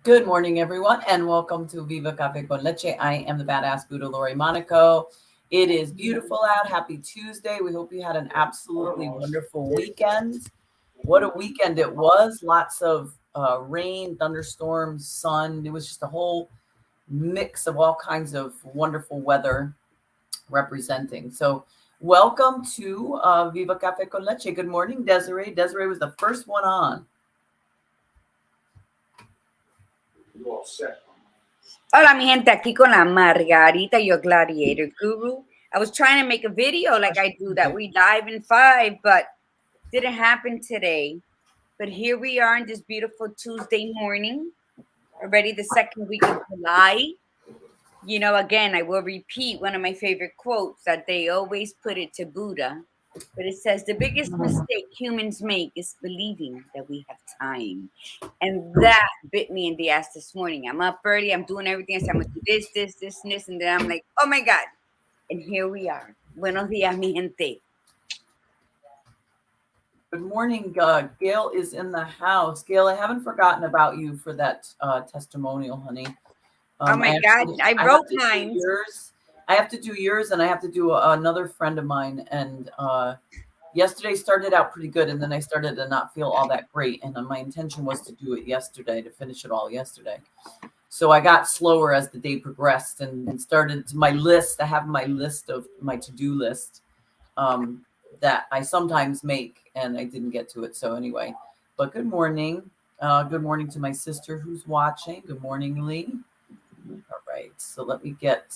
Good morning, everyone, and welcome to Viva Cafe con Leche. I am the badass Buddha Lori Monaco. It is beautiful out. Happy Tuesday. We hope you had an absolutely wonderful weekend. What a weekend it was. Lots of rain, thunderstorms, sun. It was just a whole mix of all kinds of wonderful weather representing. So welcome to Viva Cafe con Leche. Good morning, Desiree. Desiree was the first one on. Hola, mi gente, aquí con la Margarita, your gladiator guru. I was trying to make a video like I do that we live in 5, but didn't happen today. But here we are on this beautiful Tuesday morning, already the second week of July. You know, again, I will repeat one of my favorite quotes that they always put it to Buddha. But it says, the biggest mistake humans make is believing that we have time. And that bit me in the ass this morning. I'm up early. I'm doing everything. I said, I'm going to do this, and this. And then I'm like, oh, my God. And here we are. Buenos días, mi gente. Good morning, Gail is in the house. Gail, I haven't forgotten about you for that testimonial, honey. Oh, my God. I wrote mine. I have to do yours, and I have to do another friend of mine. And yesterday started out pretty good, and then I started to not feel all that great. And my intention was to do it yesterday, to finish it all yesterday. So I got slower as the day progressed and started my list. I have my list of my to-do list that I sometimes make, and I didn't get to it. So anyway, but good morning. Good morning to my sister who's watching. Good morning, Lee. All right, so let me get...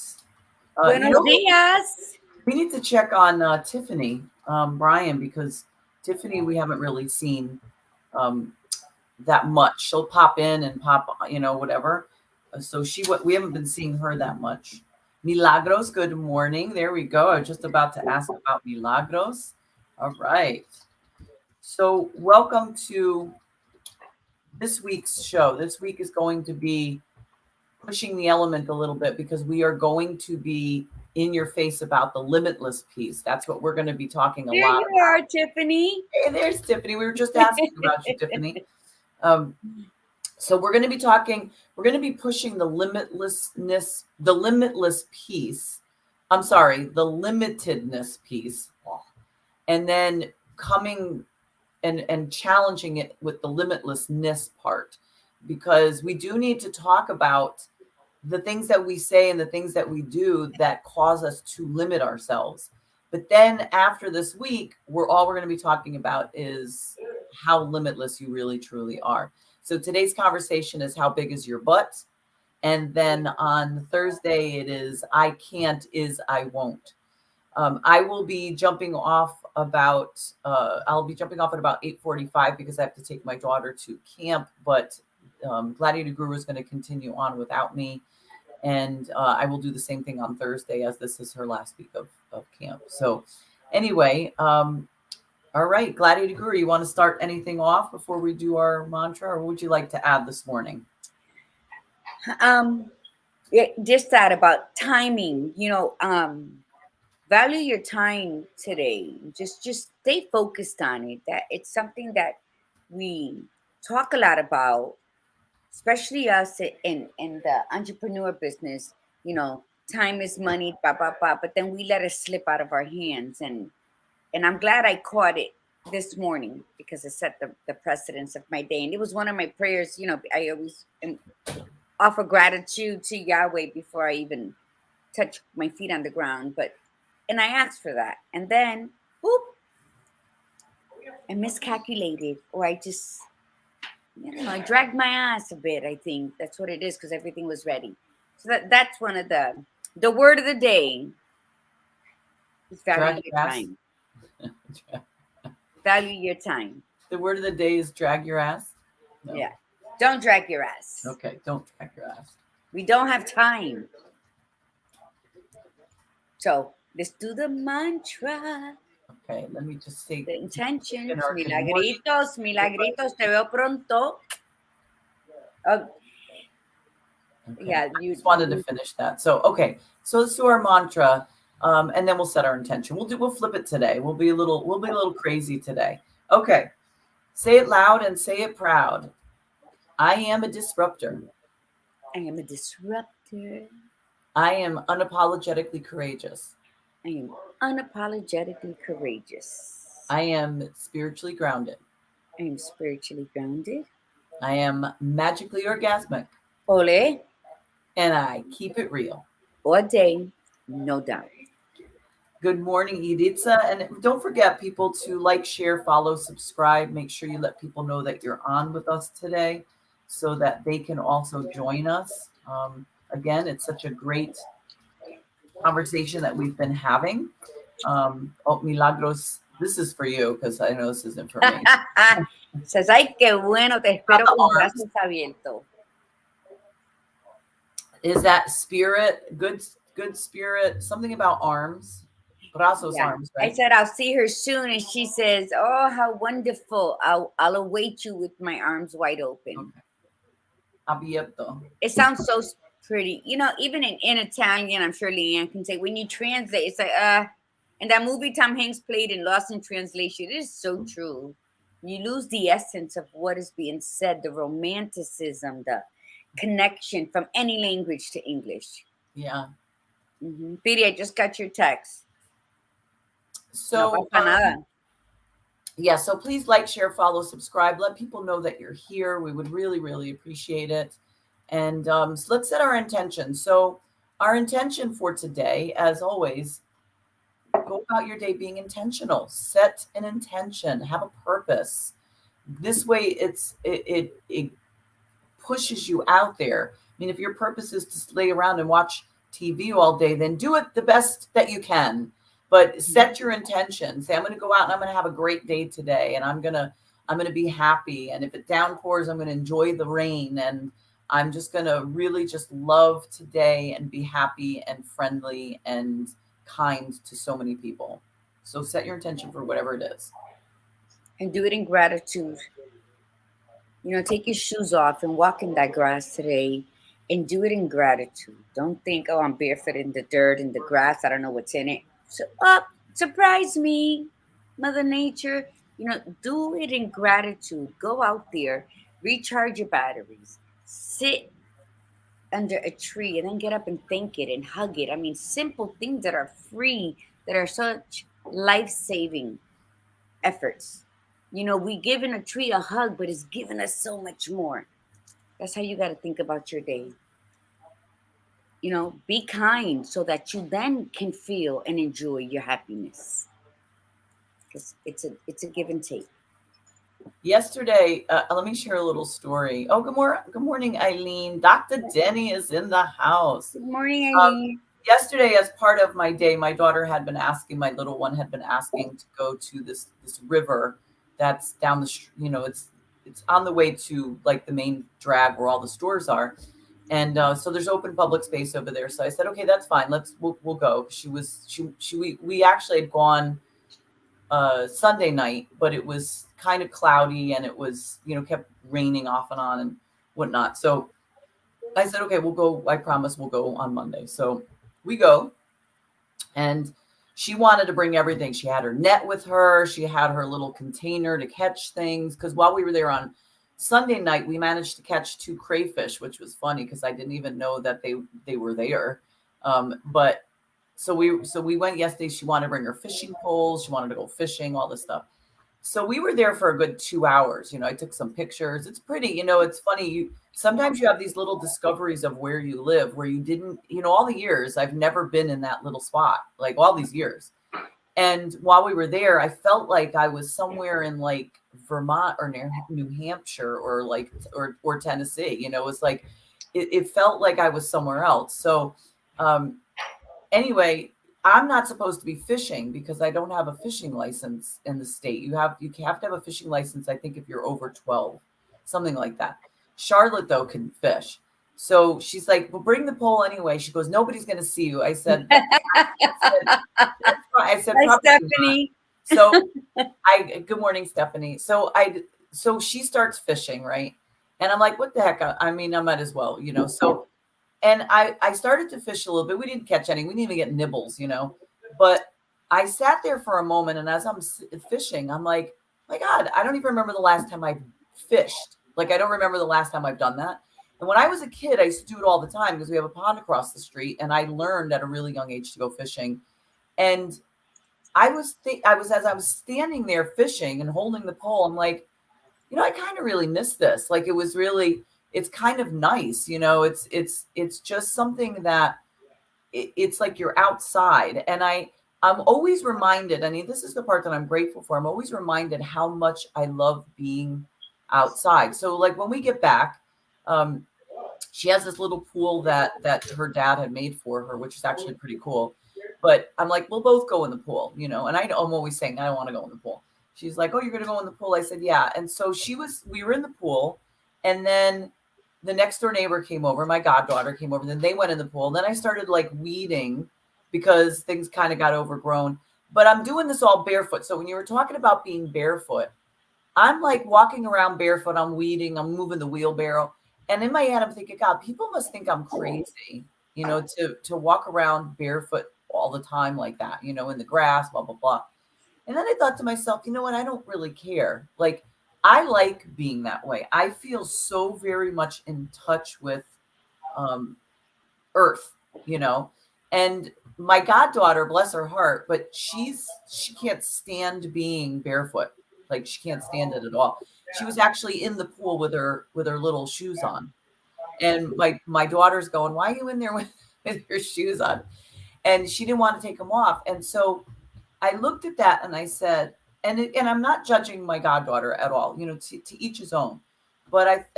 Buenos días. We need to check on Tiffany, Brian, because Tiffany we haven't really seen that much. She'll pop in and pop, whatever. So we haven't been seeing her that much. Milagros, good morning. There we go. I was just about to ask about Milagros. All right. So welcome to this week's show. This week is going to be pushing the element a little bit because we are going to be in your face about the limitless piece. That's what we're going to be talking a lot about. There you are, Tiffany. Hey, there's Tiffany. We were just asking about you, Tiffany. So we're going to be pushing the limitlessness, the limitless piece. I'm sorry, the limitedness piece. And then coming and challenging it with the limitlessness part, because we do need to talk about the things that we say and the things that we do that cause us to limit ourselves. But then after this week, all we're going to be talking about is how limitless you really, truly are. So today's conversation is how big is your butt? And then on Thursday, it is I can't is I won't. I will be jumping off at about 8:45 because I have to take my daughter to camp, but Gladiator Guru is going to continue on without me. And I will do the same thing on Thursday as this is her last week of camp. So anyway, all right, Gladiator Guru, you want to start anything off before we do our mantra, or what would you like to add this morning? Just that about timing, value your time today. Just stay focused on it. That it's something that we talk a lot about, especially us in the entrepreneur business. Time is money, but then we let it slip out of our hands. And I'm glad I caught it this morning because it set the precedence of my day. And it was one of my prayers. I always offer gratitude to Yahweh before I even touch my feet on the ground. And I asked for that. And then, boop, I miscalculated, or I just, I dragged my ass a bit. I think that's what it is, because everything was ready. So that's one of the word of the day is value your time. Value your time. The word of the day is drag your ass? No. Yeah. Don't drag your ass. Okay, don't drag your ass. We don't have time. So let's do the mantra. Okay, let me just see. The intentions. Milagritos, te veo pronto. Okay. Yeah, I just wanted to finish that. So, okay, so let's do our mantra, and then we'll set our intention. We'll flip it today. We'll be a little crazy today. Okay, say it loud and say it proud. I am a disruptor. I am a disruptor. I am unapologetically courageous. I am unapologetically courageous. I am spiritually grounded. I am spiritually grounded. I am magically orgasmic. Ole, And I keep it real. all day, no doubt. Good morning, Editza. And don't forget, people, to like, share, follow, subscribe. Make sure you let people know that you're on with us today so that they can also join us. Again, it's such a great conversation that we've been having. Milagros, this is for you because I know this isn't for me. Says, ay, qué bueno, te espero con brazos abiertos. Is that spirit, good spirit, something about arms? Brazos, Yeah. arms, right? I said, I'll see her soon. And she says, oh, how wonderful. I'll await you with my arms wide open. Okay. Abierto. It sounds so pretty. You know, even in Italian, I'm sure Leanne can say, when you translate, it's like, and that movie Tom Hanks played in Lost in Translation, it is so true. You lose the essence of what is being said, the romanticism, the connection from any language to English. Yeah. Piri, I just got your text. So, yeah, so please like, share, follow, subscribe. Let people know that you're here. We would really, really appreciate it. And so let's set our intention. So our intention for today, as always, go about your day being intentional. Set an intention. Have a purpose. This way, it pushes you out there. I mean, if your purpose is to lay around and watch TV all day, then do it the best that you can. But set your intention. Say, I'm going to go out and I'm going to have a great day today, and I'm going to be happy. And if it downpours, I'm going to enjoy the rain, and I'm just going to really just love today and be happy and friendly and kind to so many people. So set your intention for whatever it is. And do it in gratitude. You know, take your shoes off and walk in that grass today and do it in gratitude. Don't think, oh, I'm barefoot in the dirt, in the grass. I don't know what's in it. So, surprise me, Mother Nature. You know, do it in gratitude. Go out there, recharge your batteries, sit under a tree, and then get up and thank it and hug it. I mean, simple things that are free, that are such life-saving efforts. You know, we giving a tree a hug, but it's giving us so much more. That's how you got to think about your day. You know, be kind so that you then can feel and enjoy your happiness. Because it's a give and take. Yesterday, let me share a little story. Oh, good morning, Eileen. Dr. Denny is in the house. Good morning, Eileen. Yesterday, as part of my day, my daughter had been asking, my little one had been asking to go to this river that's down the street. You know, it's on the way to like the main drag where all the stores are. And so there's open public space over there. So I said, okay, that's fine. We'll go. We actually had gone Sunday night, but it was kind of cloudy and it was, kept raining off and on and whatnot. So I said, okay, we'll go. I promise we'll go on Monday. So we go, and she wanted to bring everything. She had her net with her. She had her little container to catch things. Because while we were there on Sunday night, we managed to catch 2 crayfish, which was funny because I didn't even know that they were there. But so we went yesterday. She wanted to bring her fishing poles. She wanted to go fishing, all this stuff. So we were there for a good 2 hours. I took some pictures. It's pretty, it's funny. Sometimes you have these little discoveries of where you live, where you didn't, all the years I've never been in that little spot, like all these years. And while we were there, I felt like I was somewhere in like Vermont or near New Hampshire or like, or Tennessee, it was like, it felt like I was somewhere else. So, anyway, I'm not supposed to be fishing because I don't have a fishing license in the state. You have to have a fishing license, I think, if you're over 12, something like that. Charlotte, though, can fish. So she's like, well, bring the pole anyway. She goes, nobody's going to see you. I said, Hi, Stephanie. Not. So good morning, Stephanie. So she starts fishing, right? And I'm like, what the heck? I mean, I might as well, so. And I started to fish a little bit. We didn't catch any. We didn't even get nibbles, But I sat there for a moment, and as I'm fishing, I'm like, my God, I don't even remember the last time I fished. Like, I don't remember the last time I've done that. And when I was a kid, I used to do it all the time because we have a pond across the street, and I learned at a really young age to go fishing. And as I was standing there fishing and holding the pole, I'm like, I kind of really miss this. Like, it's kind of nice, it's just something that it's like you're outside. And I'm always reminded, I mean, this is the part that I'm grateful for. I'm always reminded how much I love being outside. So like when we get back, she has this little pool that her dad had made for her, which is actually pretty cool. But I'm like, we'll both go in the pool, and I'm always saying I don't want to go in the pool. She's like, oh, you're going to go in the pool? I said, yeah. And so we were in the pool, and then the next door neighbor came over, my goddaughter came over, then they went in the pool. And then I started like weeding because things kind of got overgrown, but I'm doing this all barefoot. So when you were talking about being barefoot, I'm like walking around barefoot, I'm weeding, I'm moving the wheelbarrow. And in my head, I'm thinking, God, people must think I'm crazy, to walk around barefoot all the time like that, in the grass, blah, blah, blah. And then I thought to myself, you know what? I don't really care. Like, I like being that way. I feel so very much in touch with earth, and my goddaughter, bless her heart, but she can't stand being barefoot. Like, she can't stand it at all. She was actually in the pool with her little shoes on. And my daughter's going, why are you in there with your shoes on? And she didn't want to take them off. And so I looked at that and I said, and I'm not judging my goddaughter at all, to each his own. But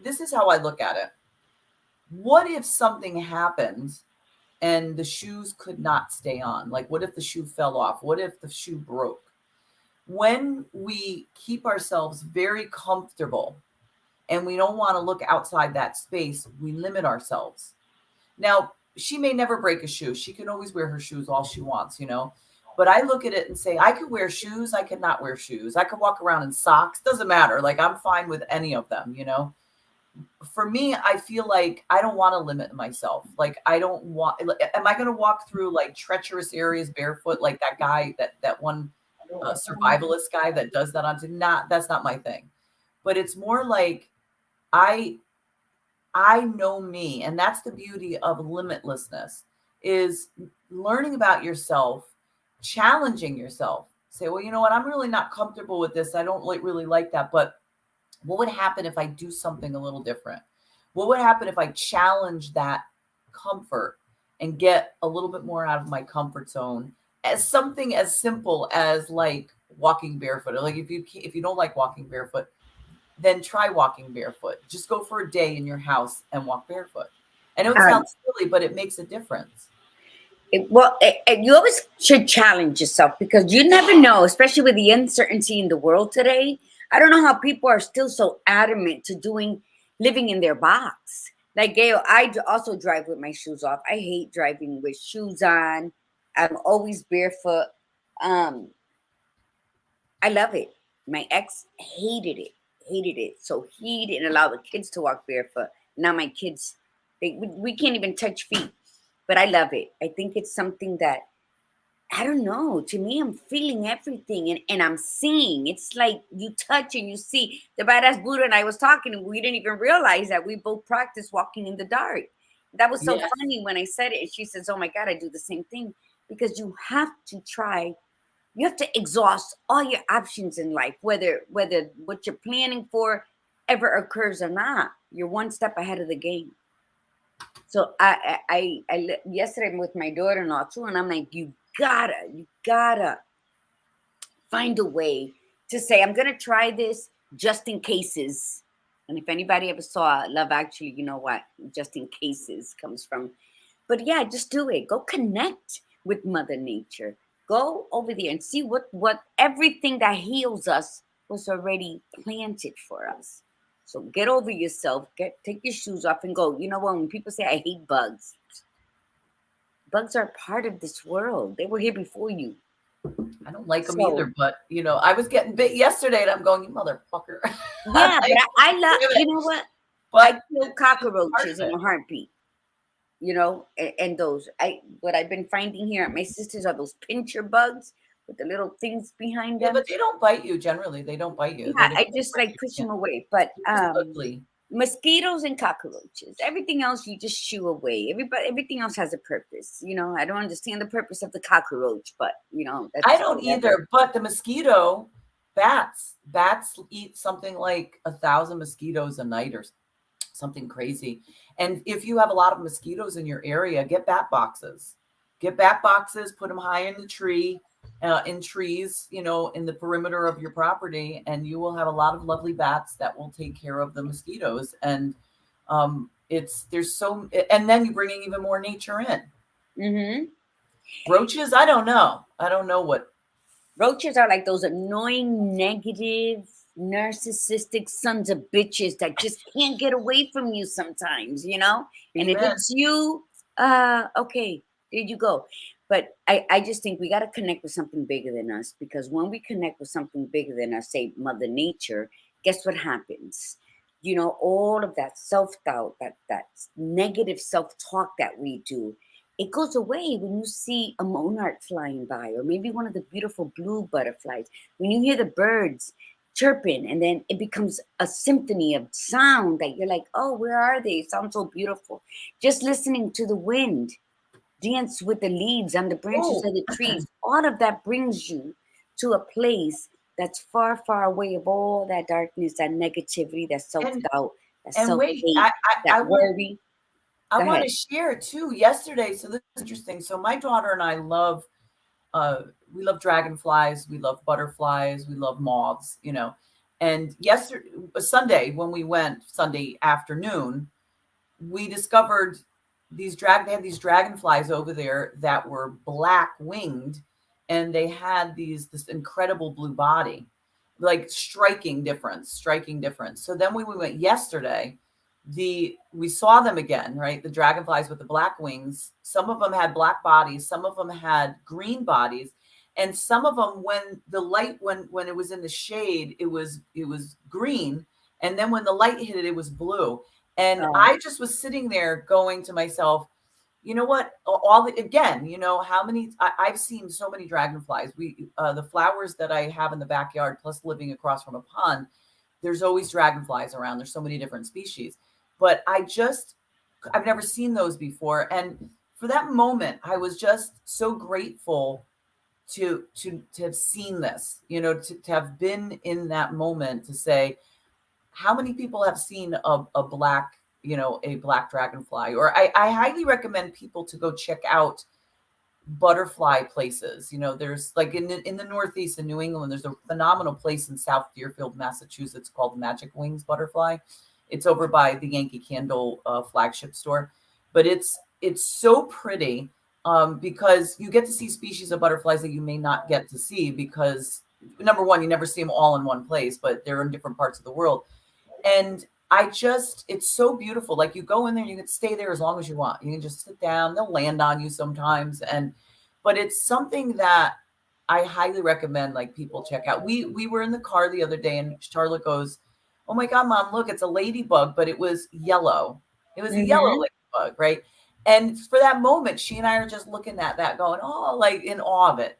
this is how I look at it. What if something happened and the shoes could not stay on? Like, what if the shoe fell off? What if the shoe broke? When we keep ourselves very comfortable and we don't want to look outside that space, we limit ourselves. Now, she may never break a shoe. She can always wear her shoes all she wants, But I look at it and say, I could wear shoes. I could not wear shoes. I could walk around in socks. Doesn't matter. Like, I'm fine with any of them, For me, I feel like I don't want to limit myself. Like, I don't want, am I going to walk through like treacherous areas barefoot? Like that guy, that one survivalist guy that does that that's not my thing. But it's more like, I know me, and that's the beauty of limitlessness, is learning about yourself, challenging yourself. Say, well, you know what? I'm really not comfortable with this. I don't really like that. But what would happen if I do something a little different? What would happen if I challenge that comfort and get a little bit more out of my comfort zone? As something as simple as like walking barefoot. Or like if you don't like walking barefoot, then try walking barefoot. Just go for a day in your house and walk barefoot. I know it sounds silly, but it makes a difference. You always should challenge yourself, because you never know, especially with the uncertainty in the world today. I don't know how people are still so adamant to living in their box. Like, Gail, I also drive with my shoes off. I hate driving with shoes on. I'm always barefoot. I love it. My ex hated it. So he didn't allow the kids to walk barefoot. Now my kids, we can't even touch feet. But I love it. I think it's something that, I don't know. To me, I'm feeling everything and I'm seeing. It's like you touch and you see. The badass Buddha and I was talking, and we didn't even realize that we both practice walking in the dark. That was so funny when I said it. And she says, oh my God, I do the same thing. Because you have to try. You have to exhaust all your options in life, whether what you're planning for ever occurs or not. You're one step ahead of the game. So I yesterday I'm with my daughter-in-law too, and I'm like, you gotta find a way to say, I'm gonna try this just in cases. And if anybody ever saw Love Actually, you know what just in cases comes from. But yeah, just do it. Go connect with Mother Nature. Go over there and see what everything that heals us was already planted for us. So get over yourself, take your shoes off and go. You know what? When people say I hate bugs, bugs are part of this world. They were here before you. I don't like them either, but I was getting bit yesterday and I'm going, you motherfucker. Yeah, but I love, you know what? But I kill cockroaches in a heartbeat. And those, what I've been finding here at my sister's are those pincher bugs with the little things behind them. Yeah, but they don't bite you generally. They don't bite you. Yeah, I just like push them away. But ugly. Mosquitoes and cockroaches. Everything else you just shoo away. Everything else has a purpose. I don't understand the purpose of the cockroach, but I that's don't whatever. either. But the mosquito, bats eat something like 1,000 mosquitoes a night or something crazy. And if you have a lot of mosquitoes in your area, get bat boxes. Get bat boxes, put them high in the tree, in trees, in the perimeter of your property, and you will have a lot of lovely bats that will take care of the mosquitoes. And and then you're bringing even more nature in. Mm-hmm. Roaches, I don't know. I don't know what. Roaches are like those annoying, negative, narcissistic sons of bitches that just can't get away from you sometimes. And if Amen. it's you, okay, there you go. But I just think we got to connect with something bigger than us, because when we connect with something bigger than us, say Mother Nature, guess what happens? All of that self-doubt, that negative self-talk that we do, it goes away when you see a monarch flying by, or maybe one of the beautiful blue butterflies. When you hear the birds chirping, and then it becomes a symphony of sound that you're like, oh, where are they? It sounds so beautiful. Just listening to the wind dance with the leaves on the branches Oh, of the trees, all of that brings you to a place that's far, far away of all that darkness, that negativity, that and self-doubt, that and wait, self-hate, I that want worry. I Go want ahead. to share too. Yesterday, so this is interesting. So my daughter and I uh we love dragonflies, we love butterflies, we love moths. And yesterday, Sunday, when we went Sunday afternoon, we discovered they had these dragonflies over there that were black winged, and they had this incredible blue body, like striking difference. So then we went yesterday, we saw them again, right? The dragonflies with the black wings, some of them had black bodies, some of them had green bodies, and some of them, when the light, when it was in the shade, it was green, and then when the light hit it, it was blue. And Oh, I just was sitting there going to myself, you know what? All the, again, how many I've seen so many dragonflies. The flowers that I have in the backyard, plus living across from a pond, there's always dragonflies around. There's so many different species, but I've never seen those before. And for that moment, I was just so grateful to have seen this, to have been in that moment, to say, how many people have seen a black dragonfly? Or I highly recommend people to go check out butterfly places. There's like in the Northeast in New England, there's a phenomenal place in South Deerfield, Massachusetts, called Magic Wings Butterfly. It's over by the Yankee Candle flagship store, but it's so pretty, because you get to see species of butterflies that you may not get to see, because number one, you never see them all in one place, but they're in different parts of the world. And it's so beautiful. Like, you go in there, you can stay there as long as you want. You can just sit down. They'll land on you sometimes. But it's something that I highly recommend, like, people check out. We were in the car the other day, and Charlotte goes, "Oh my God, Mom, look, it's a ladybug, but it was yellow. It was a yellow mm-hmm. ladybug, right?" And for that moment, she and I are just looking at that going, oh, like in awe of it.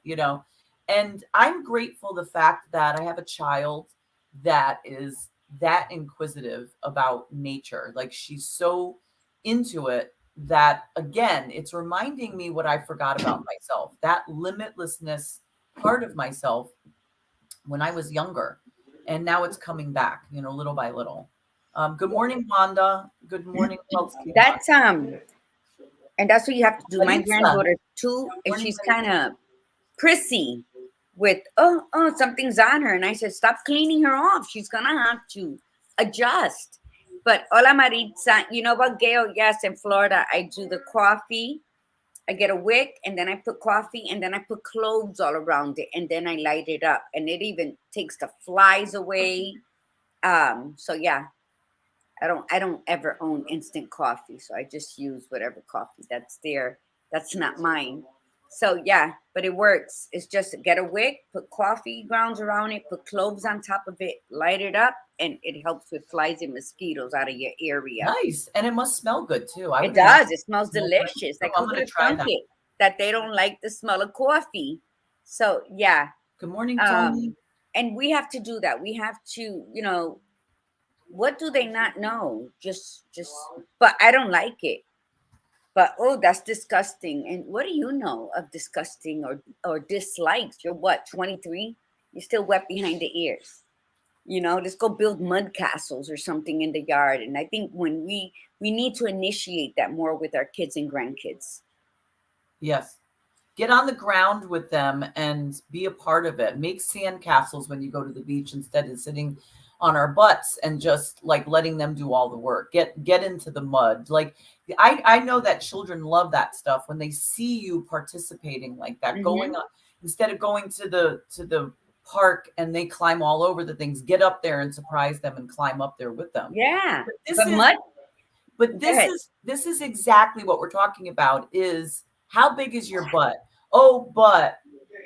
And I'm grateful the fact that I have a child that is that inquisitive about nature. Like, she's so into it that, again, it's reminding me what I forgot about myself, that limitlessness part of myself when I was younger. And now it's coming back, little by little. Good morning, Wanda. Good morning. Who else came on? That's and that's what you have to do. My Maritza. granddaughter too, and Morning, she's kind Maritza. of prissy with, oh, something's on her, and I said, stop cleaning her off. She's gonna have to adjust. But hola Maritza, you know what, Gail? Yes, in Florida, I do the coffee. I get a wick, and then I put coffee, and then I put cloves all around it, and then I light it up, and it even takes the flies away. So yeah, I don't ever own instant coffee, so I just use whatever coffee that's there. That's not mine. So yeah, but it works. It's just get a wick, put coffee grounds around it, put cloves on top of it, light it up, and it helps with flies and mosquitoes out of your area. Nice. And it must smell good too. I It would imagine does. It smells it smells great. delicious. So Like, I'm who going would to have try thunk that. it that they don't like the smell of coffee? So yeah, Good morning, Tony. and we have to do that. We have to, What do they not know? But I don't like it. But oh, that's disgusting. And what do you know of disgusting or dislikes? You're what, 23? You're still wet behind the ears. Let's go build mud castles or something in the yard. And I think when we need to initiate that more with our kids and grandkids. Yes. Get on the ground with them and be a part of it. Make sand castles when you go to the beach instead of sitting on our butts and just like letting them do all the work. Get into the mud. Like I know that children love that stuff when they see you participating like that, going Mm-hmm. on instead of going to the park and they climb all over the things. Get up there and surprise them and climb up there with them. Yeah. But this But is mud, but go ahead. this is exactly what we're talking about is how big is your butt? Oh, but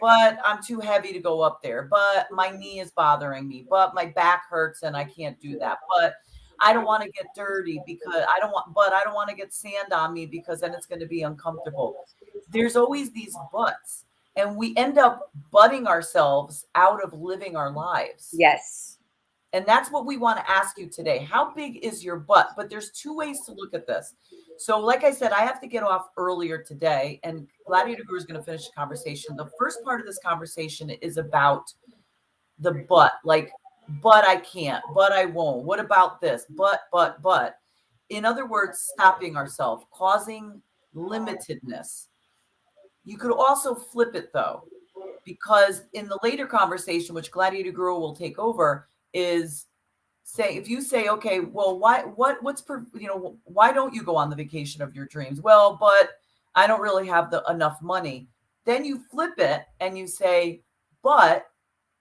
I'm too heavy to go up there. But my knee is bothering me. But my back hurts and I can't do that. But I don't want to get dirty because I don't want to get sand on me because then it's going to be uncomfortable. There's always these buts and we end up butting ourselves out of living our lives. Yes. And that's what we want to ask you today. How big is your butt? But there's two ways to look at this. So, like I said, I have to get off earlier today, and Gladiator Guru is going to finish the conversation. The first part of this conversation is about the but, like, but I can't, but I won't. What about this? But. In other words, stopping ourselves, causing limitedness. You could also flip it though, because in the later conversation, which Gladiator Guru will take over, is say if you say, okay, well, why don't you go on the vacation of your dreams? Well, but I don't really have the enough money. Then you flip it and you say, but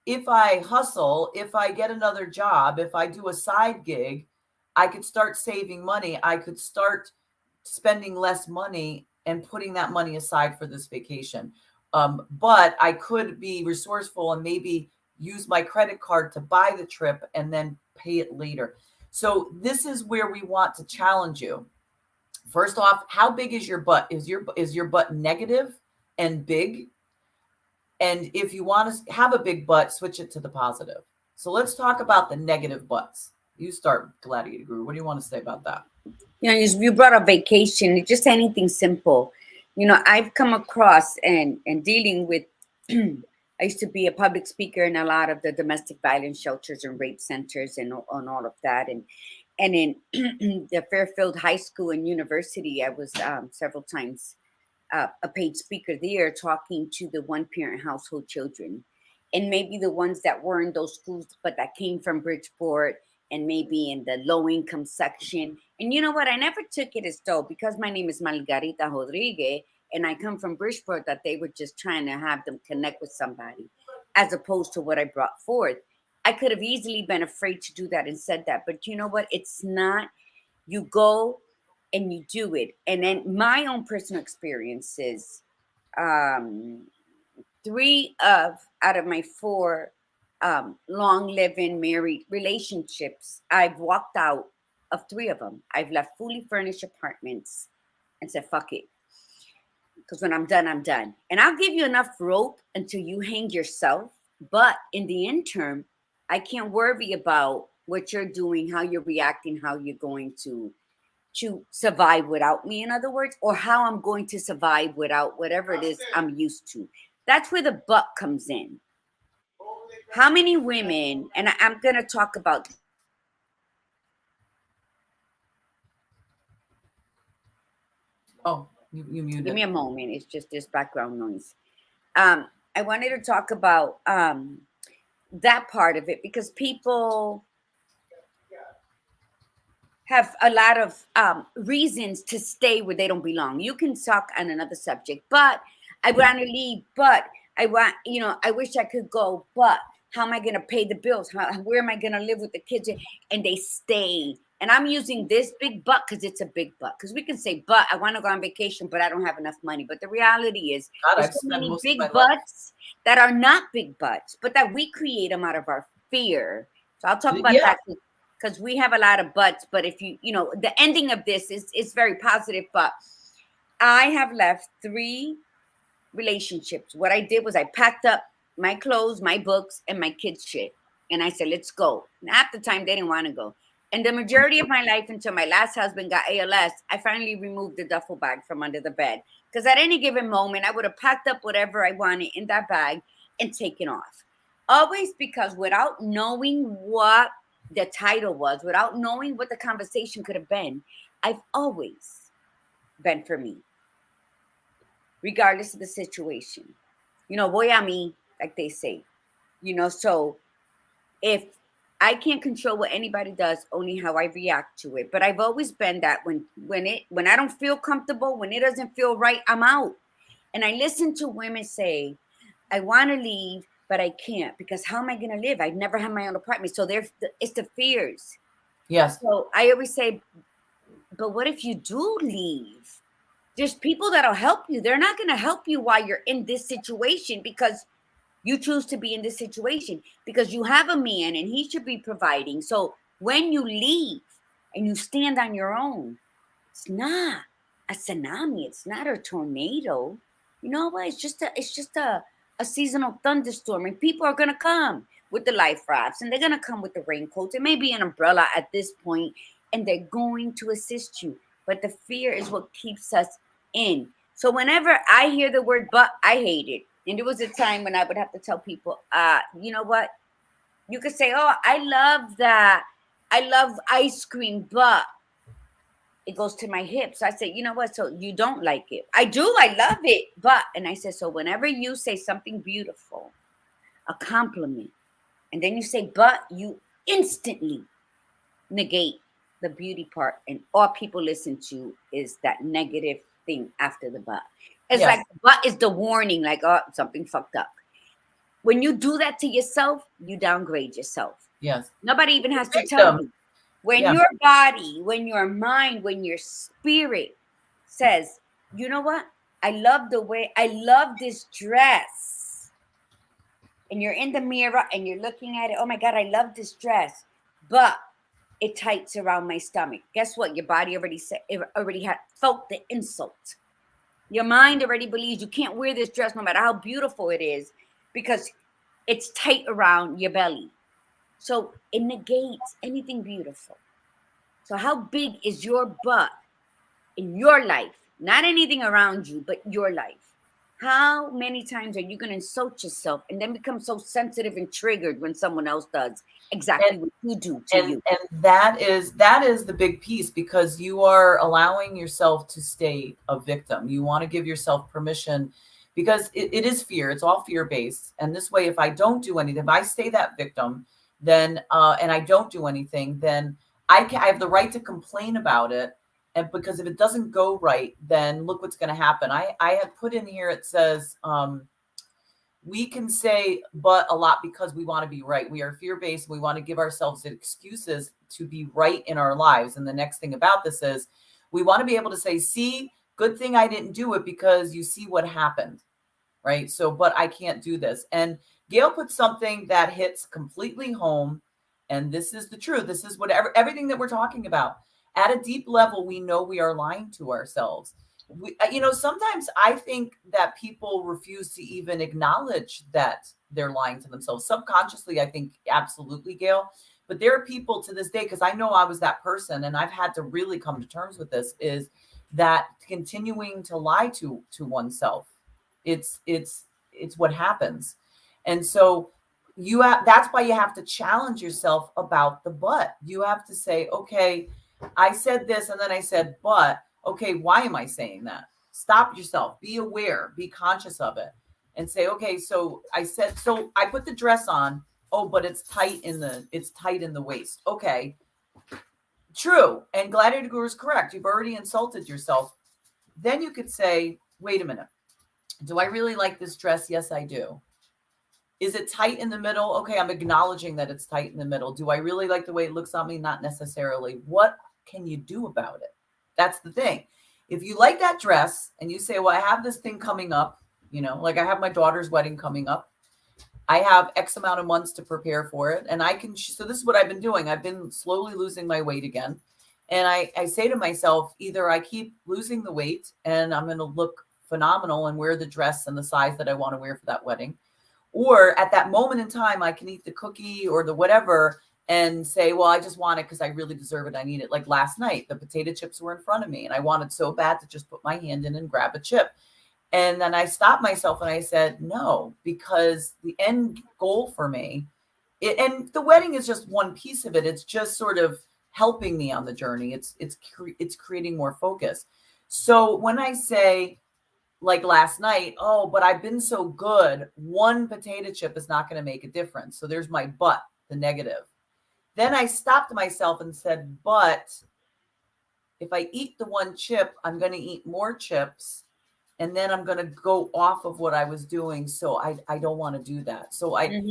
if I hustle, if I get another job, if I do a side gig, I could start saving money. I could start spending less money and putting that money aside for this vacation. But I could be resourceful and maybe use my credit card to buy the trip and then pay it later. So this is where we want to challenge you. First off, how big is your butt? Is your butt negative and big? And if you want to have a big butt, switch it to the positive. So let's talk about the negative butts. You start, Gladiator Guru. What do you want to say about that? You brought up vacation, just anything simple. I've come across and dealing with. I used to be a public speaker in a lot of the domestic violence shelters and rape centers and on all of that, and in the Fairfield High School and University, I was several times a paid speaker there, talking to the one parent household children, and maybe the ones that were in those schools, but that came from Bridgeport and maybe in the low income section. And you know what? I never took it as though because my name is Margarita Rodriguez and I come from Bridgeport that they were just trying to have them connect with somebody, as opposed to what I brought forth. I could have easily been afraid to do that and said that, but you know what? It's not. You go and you do it. And then my own personal experiences, um, three of out of my four long living married relationships, I've walked out of three of them. I've left fully furnished apartments and said, fuck it. Because when I'm done, I'm done. And I'll give you enough rope until you hang yourself. But in the interim, I can't worry about what you're doing, how you're reacting, how you're going to survive without me, in other words, or how I'm going to survive without whatever it is I'm used to. That's where the buck comes in. How many women, and I'm going to talk about. Oh, you Give muted. me a moment. It's just this background noise. I wanted to talk about that part of it because people have a lot of reasons to stay where they don't belong. You can talk on another subject, but I want to leave, but I wish I could go, but how am I going to pay the bills? Where am I going to live with the kids? And they stay. And I'm using this big but because it's a big but. Because we can say, but I want to go on vacation, but I don't have enough money. But the reality is, God, there's I've so spent many most of big my life. buts that are not big buts, but that we create them out of our fear. So I'll talk about Yeah. that because we have a lot of buts. But if the ending of this is very positive. But I have left 3 relationships. What I did was I packed up my clothes, my books, and my kids' shit. And I said, let's go. And half the time they didn't want to go. And the majority of my life until my last husband got ALS, I finally removed the duffel bag from under the bed. Because at any given moment, I would have packed up whatever I wanted in that bag and taken off. Always, because without knowing what the title was, without knowing what the conversation could have been, I've always been for me, regardless of the situation. Voy a mí, like they say. So if I can't control what anybody does, only how I react to it. But I've always been that when I don't feel comfortable, when it doesn't feel right, I'm out. And I listen to women say, I want to leave, but I can't, because how am I going to live? I've never had my own apartment. So it's the fears. Yes. So I always say, but what if you do leave? There's people that'll help you. They're not going to help you while you're in this situation, because you choose to be in this situation, because you have a man and he should be providing. So when you leave and you stand on your own, it's not a tsunami. It's not a tornado. You know what? It's just a seasonal thunderstorm, and people are gonna come with the life rafts, and they're gonna come with the raincoats. It may be an umbrella at this point, and they're going to assist you. But the fear is what keeps us in. So whenever I hear the word "but," I hate it. And there was a time when I would have to tell people, you know what? You could say, "Oh, I love that. I love ice cream, but it goes to my hips." I said, you know what? So you don't like it. I do. I love it. But, and I said, so whenever you say something beautiful, a compliment, and then you say, but, you instantly negate the beauty part. And all people listen to is that negative thing after the but. It's Yes. like, but is the warning, like, oh, something fucked up. When you do that to yourself, you downgrade yourself. Yes. Nobody even has to tell you. When Yeah. your body, when your mind, when your spirit says, you know what? I love this dress. And you're in the mirror and you're looking at it. Oh my God, I love this dress. But it tights around my stomach. Guess what? Your body already had felt the insult. Your mind already believes you can't wear this dress no matter how beautiful it is, because it's tight around your belly. So it negates anything beautiful. So how big is your butt in your life? Not anything around you, but your life. How many times are you going to insult yourself and then become so sensitive and triggered when someone else does exactly what you do to you? And that is the big piece, because you are allowing yourself to stay a victim. You want to give yourself permission, because it is fear. It's all fear based. And this way, if I don't do anything, if I stay that victim, then and I don't do anything, then I have the right to complain about it. And because if it doesn't go right, then look what's going to happen. I had put in here, it says, we can say but a lot because we want to be right. We are fear-based. We want to give ourselves excuses to be right in our lives. And the next thing about this is we want to be able to say, see, good thing I didn't do it, because you see what happened, right? So, but I can't do this. And Gail put something that hits completely home. And this is the truth. This is everything that we're talking about. At a deep level, we know we are lying to ourselves. Sometimes I think that people refuse to even acknowledge that they're lying to themselves. Subconsciously, I think absolutely, Gail. But there are people to this day, because I know I was that person, and I've had to really come to terms with this, is that continuing to lie to oneself. It's what happens. And so that's why you have to challenge yourself about the but. You have to say, okay, I said this, and then I said, but okay, why am I saying that? Stop yourself, be aware, be conscious of it, and say, okay, so I put the dress on. Oh, but it's tight in the waist. Okay. True. And Gladiator Guru is correct. You've already insulted yourself. Then you could say, wait a minute. Do I really like this dress? Yes, I do. Is it tight in the middle? Okay, I'm acknowledging that it's tight in the middle. Do I really like the way it looks on me? Not necessarily. What can you do about it? That's the thing. If you like that dress and you say, well, I have this thing coming up, like I have my daughter's wedding coming up. I have X amount of months to prepare for it. And so this is what I've been doing. I've been slowly losing my weight again. And I say to myself, either I keep losing the weight and I'm going to look phenomenal and wear the dress and the size that I want to wear for that wedding. Or at that moment in time, I can eat the cookie or the whatever and say, well, I just want it because I really deserve it. I need it. Like last night, the potato chips were in front of me and I wanted so bad to just put my hand in and grab a chip. And then I stopped myself and I said, no, because the end goal for me, and the wedding is just one piece of it. It's just sort of helping me on the journey. It's creating more focus. So when I say, like last night, oh, but I've been so good, one potato chip is not going to make a difference. So there's my but, the negative. Then I stopped myself and said, but if I eat the one chip, I'm going to eat more chips. And then I'm going to go off of what I was doing. So I don't want to do that. So I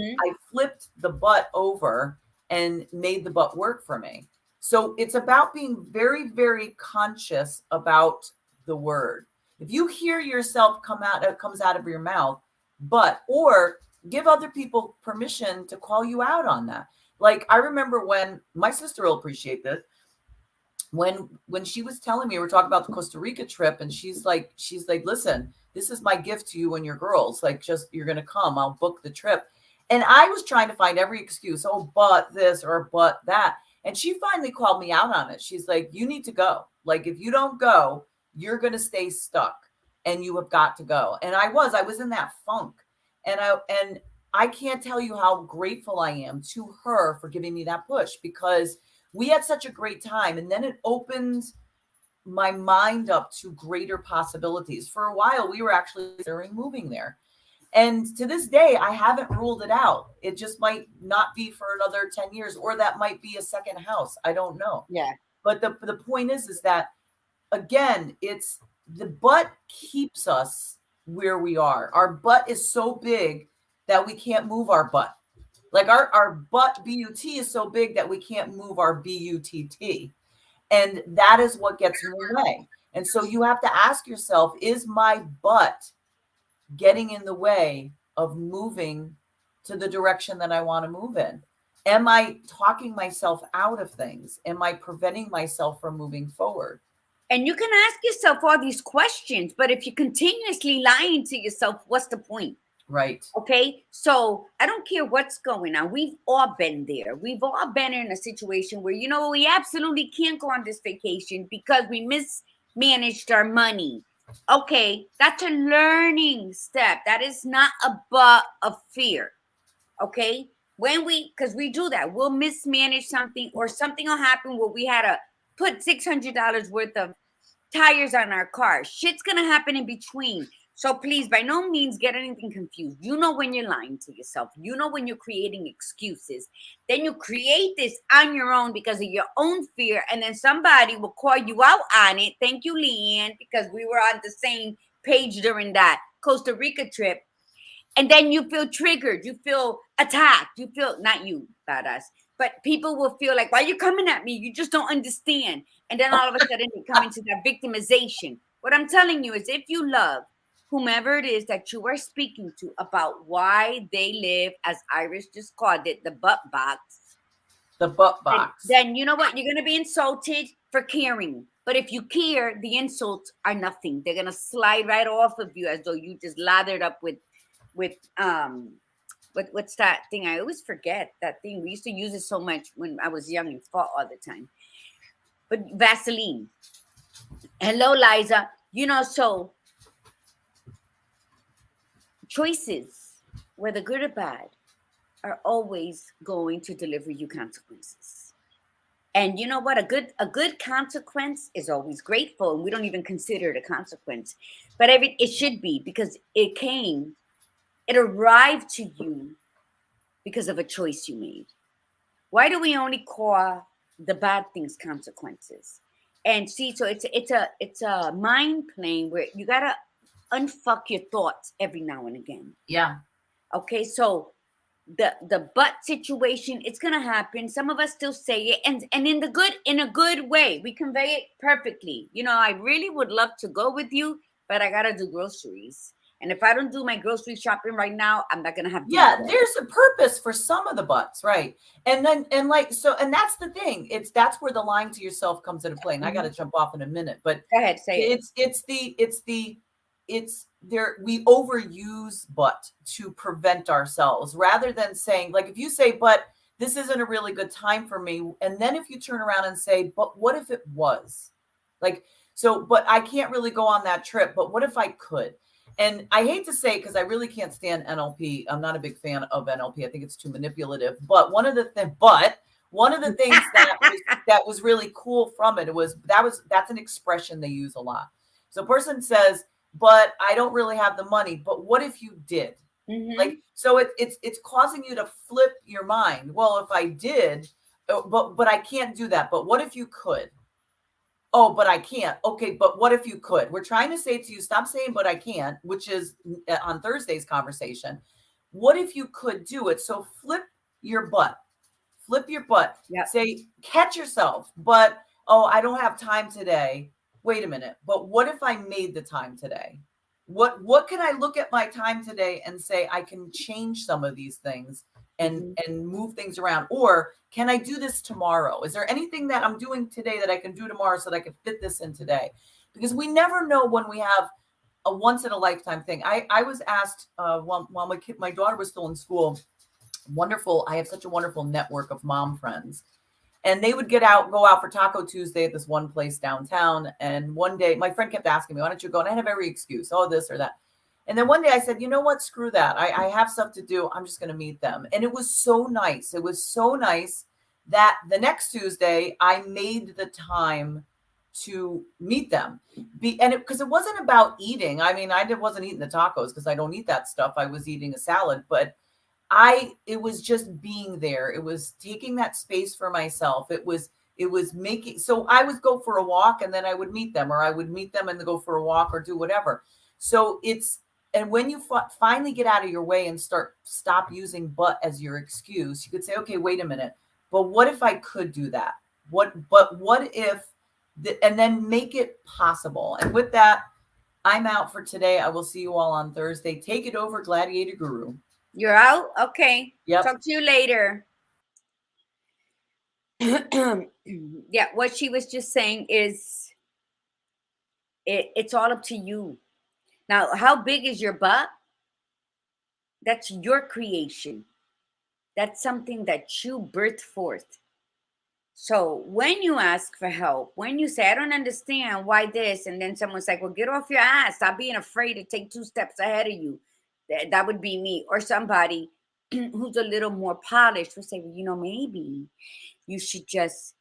flipped the butt over and made the butt work for me. So it's about being very, very conscious about the word. If you hear yourself it comes out of your mouth, but, or give other people permission to call you out on that. Like I remember when my sister will appreciate this. When she was telling me, we're talking about the Costa Rica trip, and she's like, listen, this is my gift to you and your girls. Like, just, you're going to come, I'll book the trip. And I was trying to find every excuse. Oh, but this or but that. And she finally called me out on it. She's like, you need to go. Like, if you don't go, you're going to stay stuck and you have got to go. And I was in that funk. And I can't tell you how grateful I am to her for giving me that push, because we had such a great time. And then it opened my mind up to greater possibilities. For a while, we were actually considering moving there. And to this day, I haven't ruled it out. It just might not be for another 10 years, or that might be a second house. I don't know. Yeah. But the point is that, again, it's the butt keeps us where we are. Our butt is so big that we can't move our butt. Like our butt B-U-T is so big that we can't move our B-U-T-T. And that is what gets in the way. And so you have to ask yourself, is my butt getting in the way of moving to the direction that I want to move in? Am I talking myself out of things? Am I preventing myself from moving forward? And you can ask yourself all these questions, but if you're continuously lying to yourself, what's the point? Right. Okay. So I don't care what's going on. We've all been there. We've all been in a situation where, we absolutely can't go on this vacation because we mismanaged our money. Okay. That's a learning step. That is not a butt of fear. Okay. Because we do that, we'll mismanage something, or something will happen where we had to put $600 worth of tires on our car. Shit's going to happen in between. So please, by no means get anything confused. You know when you're lying to yourself. You know when you're creating excuses. Then you create this on your own because of your own fear. And then somebody will call you out on it. Thank you, Leanne, because we were on the same page during that Costa Rica trip. And then you feel triggered. You feel attacked. You feel, not you, not us, but people will feel like, why are you coming at me? You just don't understand. And then all of a sudden they come into that victimization. What I'm telling you is, if you love whomever it is that you are speaking to about why they live, as Iris just called it, the butt box. The butt box. Then you know what? You're going to be insulted for caring. But if you care, the insults are nothing. They're going to slide right off of you as though you just lathered up with what's that thing? I always forget that thing. We used to use it so much when I was young and fought all the time. But Vaseline. Hello, Liza. So choices, whether good or bad, are always going to deliver you consequences. And you know what? A good consequence is always grateful, and we don't even consider it a consequence. But it should be, because it arrived to you because of a choice you made. Why do we only call the bad things consequences? And see, so it's a mind playing where you gotta unfuck your thoughts every now and again. Yeah. Okay, so the butt situation, it's gonna happen. Some of us still say it, and in a good way. We convey it perfectly. I really would love to go with you, but I gotta do groceries. And if I don't do my grocery shopping right now, I'm not gonna have. Yeah, there's a purpose for some of the butts, right? And that's the thing. That's where the lying to yourself comes into play. And I got to jump off in a minute, but go ahead, say it. We overuse but to prevent ourselves, rather than saying, like, if you say, but this isn't a really good time for me. And then if you turn around and say, but what if it was? Like, so, but I can't really go on that trip, but what if I could? And I hate to say, because I really can't stand NLP. I'm not a big fan of NLP. I think it's too manipulative. But one of the things that was really cool from it that's an expression they use a lot. So a person says, but I don't really have the money. But what if you did? Like, so it's causing you to flip your mind. Well, if I did, but I can't do that. But what if you could? Oh, but I can't. Okay, but what if you could? We're trying to say to you, stop saying, but I can't, which is on Thursday's conversation. What if you could do it? So flip your butt. Flip your butt. Yep. Say, catch yourself. But, oh, I don't have time today. Wait a minute. But what if I made the time today? What can I look at my time today and say I can change some of these things and move things around? Or can I do this tomorrow? Is there anything that I'm doing today that I can do tomorrow so that I can fit this in today? Because we never know when we have a once in a lifetime thing. I was asked while my daughter was still in school, wonderful. I have such a wonderful network of mom friends. And they would go out for Taco Tuesday at this one place downtown. And one day my friend kept asking me, why don't you go? And I have every excuse, oh, this or that. And then one day I said, you know what? Screw that. I have stuff to do. I'm just going to meet them. And it was so nice. It was so nice that the next Tuesday I made the time to meet them. Because it wasn't about eating. I mean, I wasn't eating the tacos because I don't eat that stuff. I was eating a salad, but it was just being there. It was taking that space for myself. It was making, so I would go for a walk and then I would meet them, or I would meet them and go for a walk or do whatever. So and when you finally get out of your way and stop using but as your excuse, you could say, okay, wait a minute, but what if I could do that? What if, and then make it possible. And with that, I'm out for today. I will see you all on Thursday. Take it over, Gladiator Guru. You're out? Okay. Yep. Talk to you later. Yeah, what she was just saying is it's all up to you. Now, how big is your butt? That's your creation. That's something that you birthed forth. So when you ask for help, when you say, I don't understand why this, and then someone's like, well, get off your ass. Stop being afraid to take 2 steps ahead of you. That would be me. Or somebody who's a little more polished will say, well, maybe you should just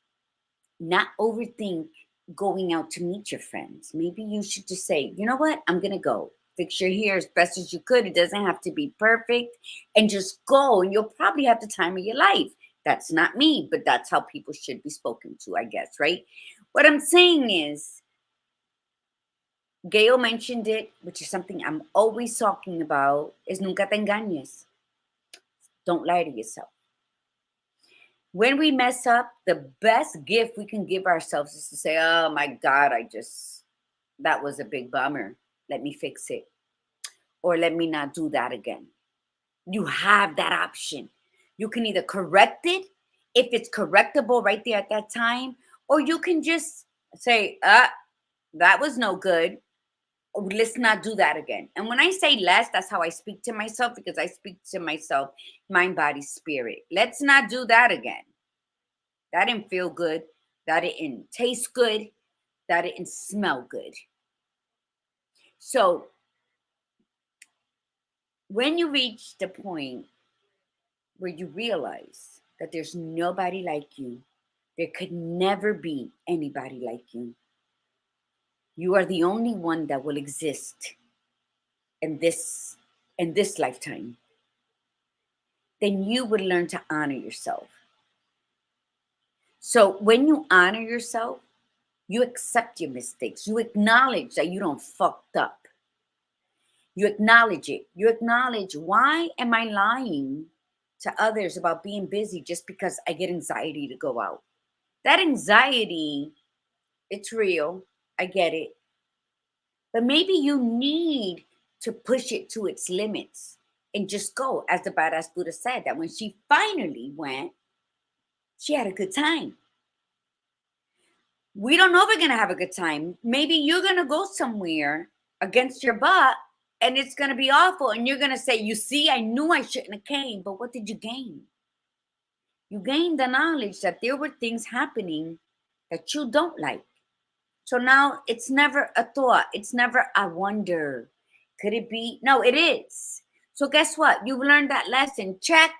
not overthink going out to meet your friends. Maybe you should just say, you know what? I'm going to go. Fix your hair as best as you could. It doesn't have to be perfect. And just go. And you'll probably have the time of your life. That's not me, but that's how people should be spoken to, I guess, right? What I'm saying is, Gail mentioned it, which is something I'm always talking about, is nunca te engañes. Don't lie to yourself. When we mess up, the best gift we can give ourselves is to say, oh my God, that was a big bummer. Let me fix it. Or let me not do that again. You have that option. You can either correct it if it's correctable right there at that time, or you can just say, that was no good. Let's not do that again. And when I say less, that's how I speak to myself, because I speak to myself, mind, body, spirit. Let's not do that again. That didn't feel good. That didn't taste good. That didn't smell good. So when you reach the point where you realize that there's nobody like you, there could never be anybody like you. You are the only one that will exist in this lifetime. Then you would learn to honor yourself. So when you honor yourself, you accept your mistakes. You acknowledge that you don't fucked up. You acknowledge it. You acknowledge, why am I lying to others about being busy just because I get anxiety to go out? That anxiety, it's real. I get it. But maybe you need to push it to its limits and just go. As the badass Buddha said, that when she finally went, she had a good time. We don't know if we're going to have a good time. Maybe you're going to go somewhere against your butt and it's going to be awful. And you're going to say, you see, I knew I shouldn't have came, but what did you gain? You gain the knowledge that there were things happening that you don't like. So now it's never a thought. It's never, I wonder, could it be? No, it is. So guess what? You've learned that lesson. Check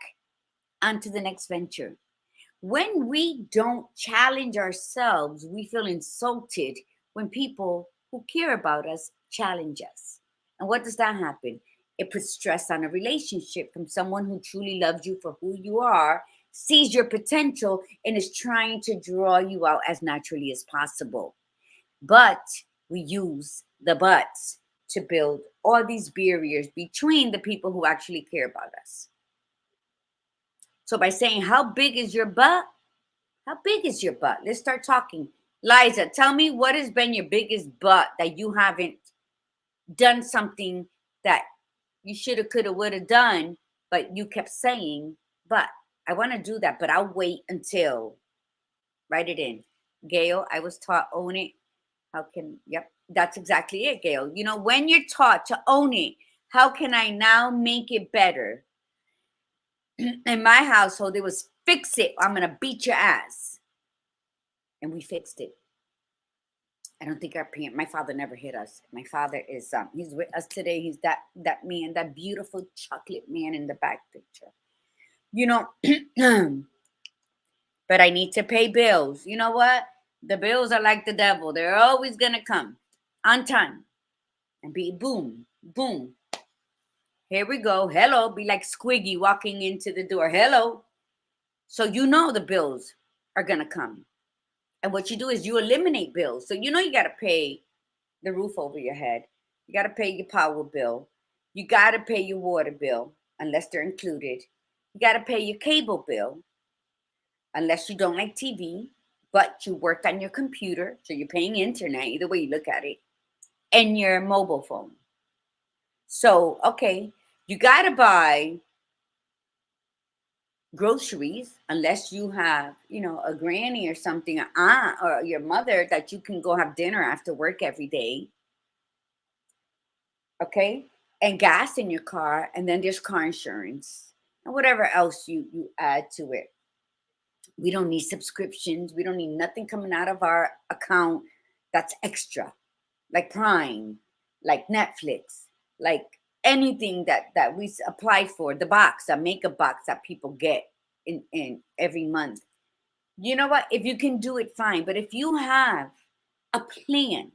on to the next venture. When we don't challenge ourselves, we feel insulted when people who care about us challenge us. And what does that happen? It puts stress on a relationship from someone who truly loves you for who you are, sees your potential, and is trying to draw you out as naturally as possible. But we use the buts to build all these barriers between the people who actually care about us. So by saying, how big is your butt? How big is your butt? Let's start talking. Liza, tell me what has been your biggest butt that you haven't done something that you shoulda, coulda, woulda done, but you kept saying, but I want to do that, but I'll wait until. Write it in. Gail, I was taught own it. How can, yep, that's exactly it, Gail. You know, when you're taught to own it, how can I now make it better? In my household, it was fix it. I'm going to beat your ass. And we fixed it. I don't think our parent, my father never hit us. My father is, he's with us today. He's that man, that beautiful chocolate man in the back picture. You know, but I need to pay bills. You know what? The bills are like the devil. They're always going to come on time and be boom, boom. Here we go. Hello. Be like Squiggy walking into the door. Hello. So you know the bills are going to come. And what you do is you eliminate bills. So you know you got to pay the roof over your head. You got to pay your power bill. You got to pay your water bill, unless they're included. You got to pay your cable bill, unless you don't like TV, but you work on your computer. So you're paying internet, either way you look at it, and your mobile phone. So, okay, you got to buy groceries unless you have, you know, a granny or something, an aunt or your mother that you can go have dinner after work every day. Okay, and gas in your car, and then there's car insurance and whatever else you add to it. We don't need subscriptions. We don't need nothing coming out of our account that's extra, like Prime, like Netflix, like anything that we apply for. The box, a makeup box that people get in every month. You know what? If you can do it, fine. But if you have a plan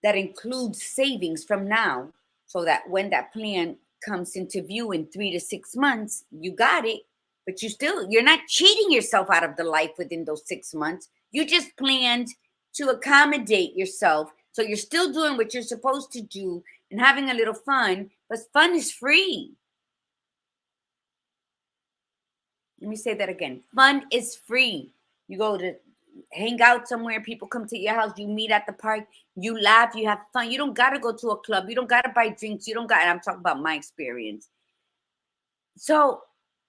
that includes savings from now, so that when that plan comes into view in 3 to 6 months, you got it. But you're not cheating yourself out of the life within those 6 months. You just planned to accommodate yourself. So you're still doing what you're supposed to do and having a little fun, but fun is free. Let me say that again. Fun is free. You go to hang out somewhere, people come to your house, you meet at the park, you laugh, you have fun. You don't got to go to a club. You don't got to buy drinks. You don't got, and I'm talking about my experience. So,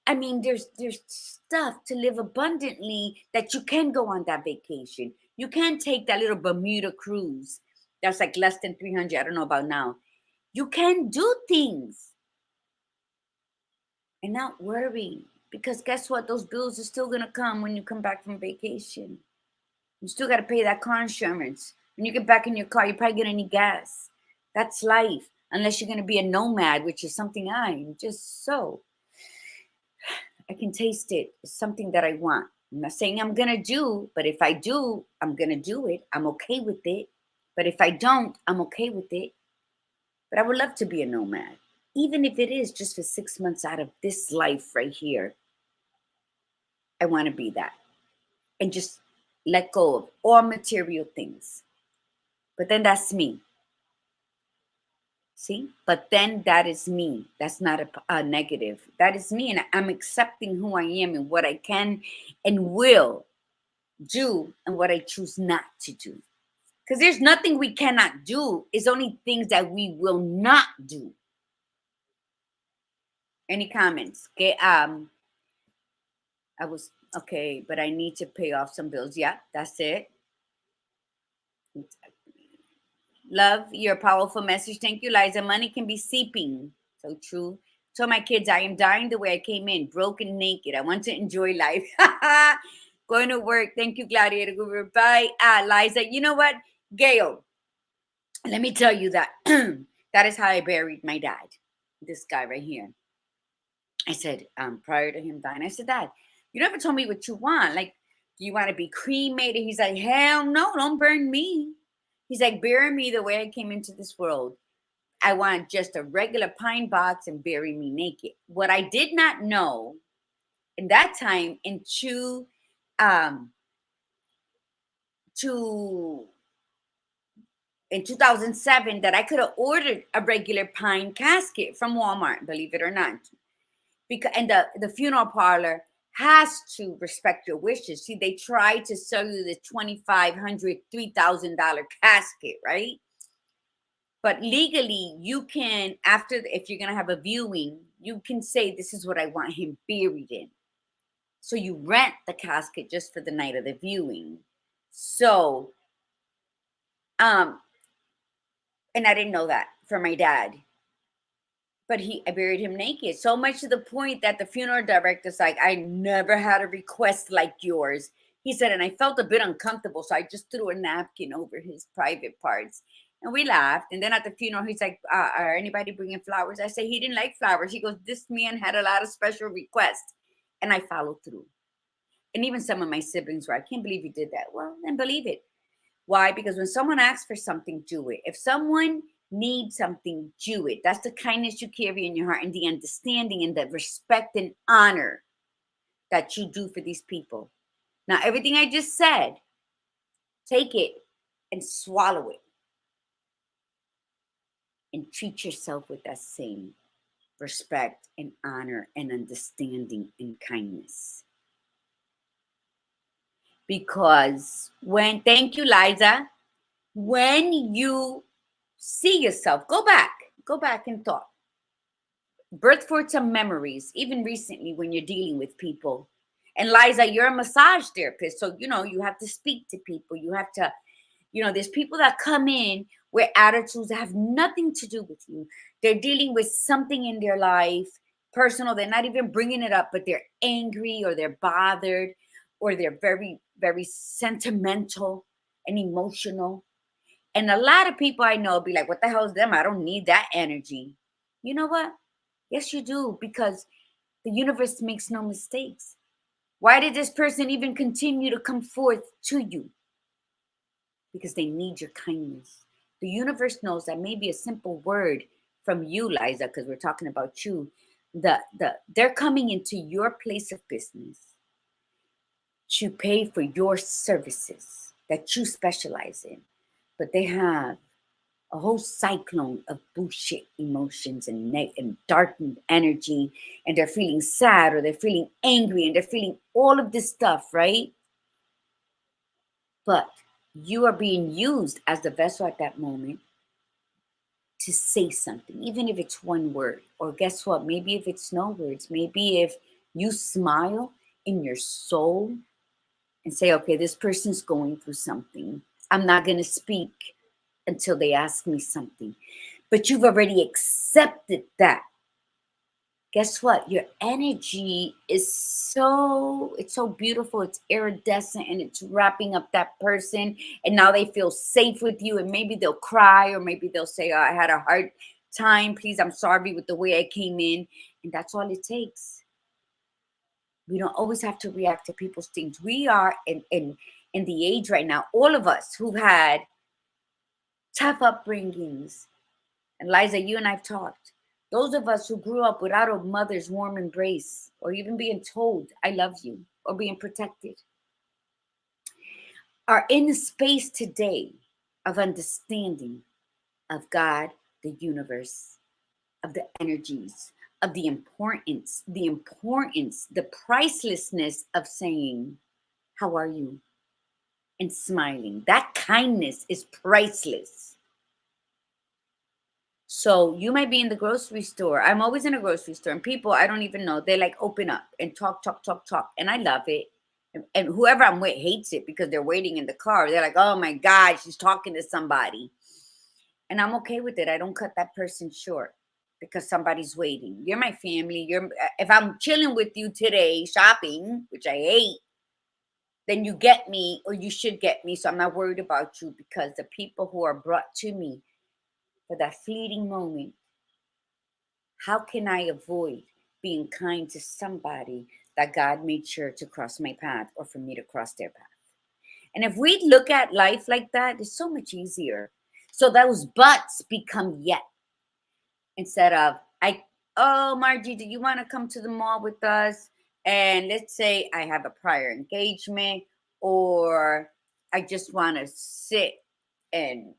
I mean, there's stuff to live abundantly that you can go on that vacation. You can take that little Bermuda cruise. That's like less than 300. I don't know about now. You can do things and not worry, because guess what? Those bills are still going to come when you come back from vacation. You still got to pay that car insurance. When you get back in your car, you're probably going to need gas. That's life. Unless you're going to be a nomad, which is something I'm just so. I can taste it. It's something that I want. I'm not saying I'm going to do, but if I do, I'm going to do it. I'm okay with it. But if I don't, I'm okay with it. But I would love to be a nomad, even if it is just for 6 months out of this life right here. I want to be that. And just let go of all material things. But then that's me. See? But then that is me. That's not a negative. That is me. And I'm accepting who I am and what I can and will do and what I choose not to do. Because there's nothing we cannot do. It's only things that we will not do. Any comments? Okay. I was okay, but I need to pay off some bills. Yeah, that's it. Love your powerful message. Thank you, Liza. Money can be seeping. So true. Told my kids, I am dying the way I came in, broken, naked. I want to enjoy life. Going to work. Thank you, Gladiator Guru. Bye. Liza, you know what? Gail, let me tell you that. That is how I buried my dad. This guy right here. I said, prior to him dying, I said, Dad, you never told me what you want. Like, do you want to be cremated? He's like, hell no, don't burn me. He's like, bury me the way I came into this world. I want just a regular pine box and bury me naked. What I did not know in that time um, in 2007 that I could have ordered a regular pine casket from Walmart, believe it or not. Because and the funeral parlor has to respect your wishes. See, they try to sell you the $2,500, $3,000 casket, right? But legally, you can, if you're gonna have a viewing, you can say this is what I want him buried in. So you rent the casket just for the night of the viewing. So, and I didn't know that for my dad. But I buried him naked. So much to the point that the funeral director's like, I never had a request like yours. He said, and I felt a bit uncomfortable, so I just threw a napkin over his private parts. And we laughed. And then at the funeral, he's like, are anybody bringing flowers? I say, he didn't like flowers. He goes, this man had a lot of special requests. And I followed through. And even some of my siblings were, I can't believe you did that. Well, then believe it. Why? Because when someone asks for something, do it. If someone needs something, do it. That's the kindness you carry in your heart and the understanding and the respect and honor that you do for these people. Now, everything I just said, take it and swallow it. And treat yourself with that same respect and honor and understanding and kindness. Because thank you, Liza, when you see yourself, go back and thought. Birth for some memories, even recently when you're dealing with people. And Liza, you're a massage therapist, so you have to speak to people. You have to, there's people that come in with attitudes that have nothing to do with you. They're dealing with something in their life, personal. They're not even bringing it up, but they're angry or they're bothered or they're very, very sentimental and emotional. And a lot of people I know be like, what the hell is them? I don't need that energy. You know what? Yes, you do, because the universe makes no mistakes. Why did this person even continue to come forth to you? Because they need your kindness. The universe knows that maybe a simple word from you, Liza, because we're talking about you, they're coming into your place of business to pay for your services that you specialize in. But they have a whole cyclone of bullshit emotions and darkened energy, and they're feeling sad or they're feeling angry and they're feeling all of this stuff, right? But you are being used as the vessel at that moment to say something, even if it's one word. Or guess what? Maybe if it's no words, maybe if you smile in your soul and say, okay, this person's going through something. I'm not going to speak until they ask me something. But you've already accepted that. Guess what? Your energy is so beautiful. It's iridescent and it's wrapping up that person. And now they feel safe with you. And maybe they'll cry or maybe they'll say, oh, I had a hard time. Please, I'm sorry with the way I came in. And that's all it takes. We don't always have to react to people's things. We are in the age right now, all of us who've had tough upbringings. And Liza, you and I've talked. Those of us who grew up without a mother's warm embrace or even being told, I love you, or being protected, are in a space today of understanding of God, the universe, of the energies, of the importance, the pricelessness of saying, how are you? And smiling. That kindness is priceless. So you might be in the grocery store. I'm always in a grocery store, and people I don't even know, they like open up and talk. And I love it. And whoever I'm with hates it because they're waiting in the car. They're like, oh my God, she's talking to somebody. And I'm okay with it. I don't cut that person short. because somebody's waiting. You're my family. If I'm chilling with you today, shopping, which I hate, then you get me, or you should get me. So I'm not worried about you, because the people who are brought to me for that fleeting moment, how can I avoid being kind to somebody that God made sure to cross my path, or for me to cross their path? And if we look at life like that, it's so much easier. So those buts become yes. Instead of, oh, Margie, do you want to come to the mall with us? And let's say I have a prior engagement, or I just want to sit and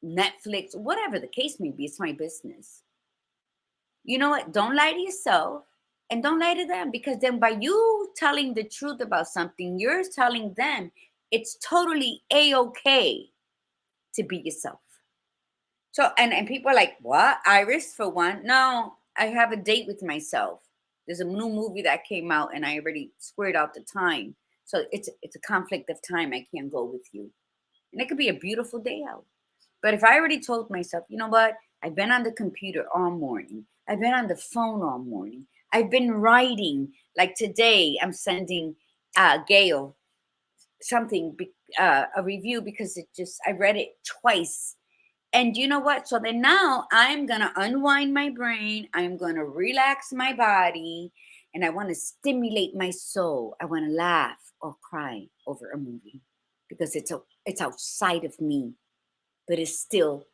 Netflix, whatever the case may be, it's my business. You know what? Don't lie to yourself, and don't lie to them, because then by you telling the truth about something, you're telling them it's totally a-okay to be yourself. So, and people are like, what? Iris, for one? No, I have a date with myself. There's a new movie that came out, and I already squared out the time. So it's a conflict of time. I can't go with you. And it could be a beautiful day out. But if I already told myself, you know what? I've been on the computer all morning. I've been on the phone all morning. I've been writing. Like today, I'm sending Gail something, a review, because I read it twice. And you know what? So then now I'm going to unwind my brain. I'm going to relax my body. And I want to stimulate my soul. I want to laugh or cry over a movie, because it's outside of me, but it still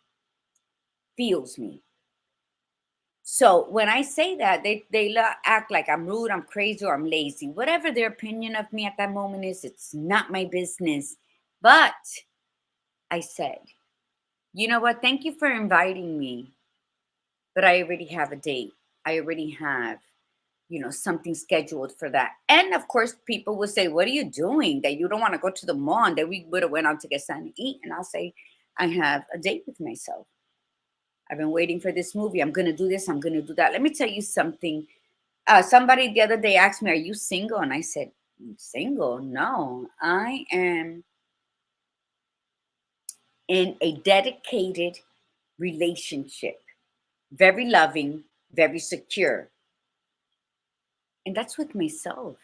feels me. So when I say that, they act like I'm rude, I'm crazy, or I'm lazy. Whatever their opinion of me at that moment is, it's not my business. But I said, you know what? Thank you for inviting me, but I already have a date. I already have, something scheduled for that. And of course, people will say, what are you doing that you don't want to go to the mall, and that we would have went out to get something to eat? And I'll say, I have a date with myself. I've been waiting for this movie. I'm going to do this. I'm going to do that. Let me tell you something. Somebody the other day asked me, are you single? And I said, single? No, I am in a dedicated relationship. Very loving, very secure. And that's with myself.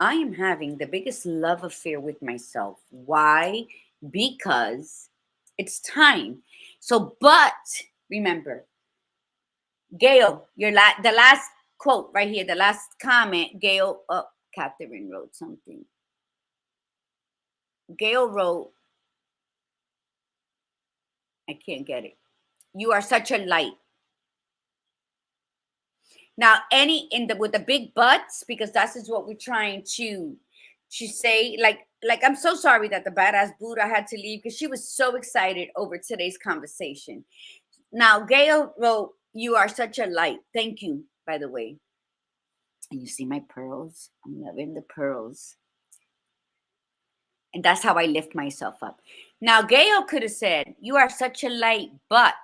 I am having the biggest love affair with myself. Why? Because it's time. So, but remember, Gail, the last quote right here, the last comment, Gail, Catherine wrote something. Gail wrote, I can't get it. You are such a light. Now, with the big butts, because that is what we're trying to say. Like I'm so sorry that the badass Buddha had to leave, because she was so excited over today's conversation. Now, Gail wrote, you are such a light. Thank you, by the way. And you see my pearls? I'm loving the pearls. And that's how I lift myself up. Now, Gail could have said, you are such a light, but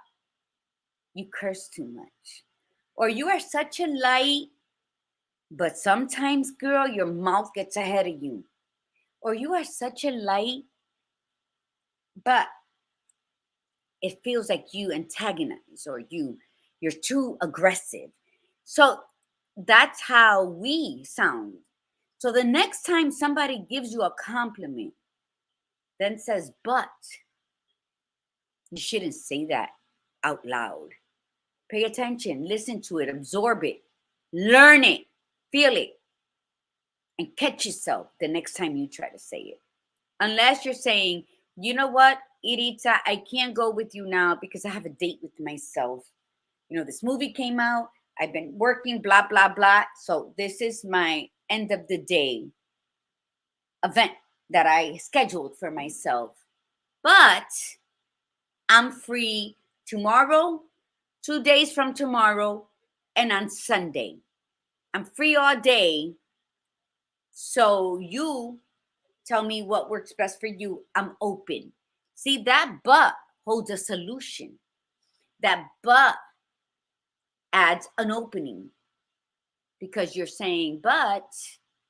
you curse too much. Or you are such a light, but sometimes, girl, your mouth gets ahead of you. Or you are such a light, but it feels like you antagonize, or you're too aggressive. So that's how we sound. So the next time somebody gives you a compliment, then says, but, you shouldn't say that out loud. Pay attention, listen to it, absorb it, learn it, feel it, and catch yourself the next time you try to say it. Unless you're saying, you know what, Irita, I can't go with you now because I have a date with myself. This movie came out, I've been working, blah, blah, blah. So this is my end of the day event that I scheduled for myself. But I'm free tomorrow, 2 days from tomorrow, and on Sunday. I'm free all day. So you tell me what works best for you. I'm open. See, that but holds a solution. That but adds an opening, because you're saying, but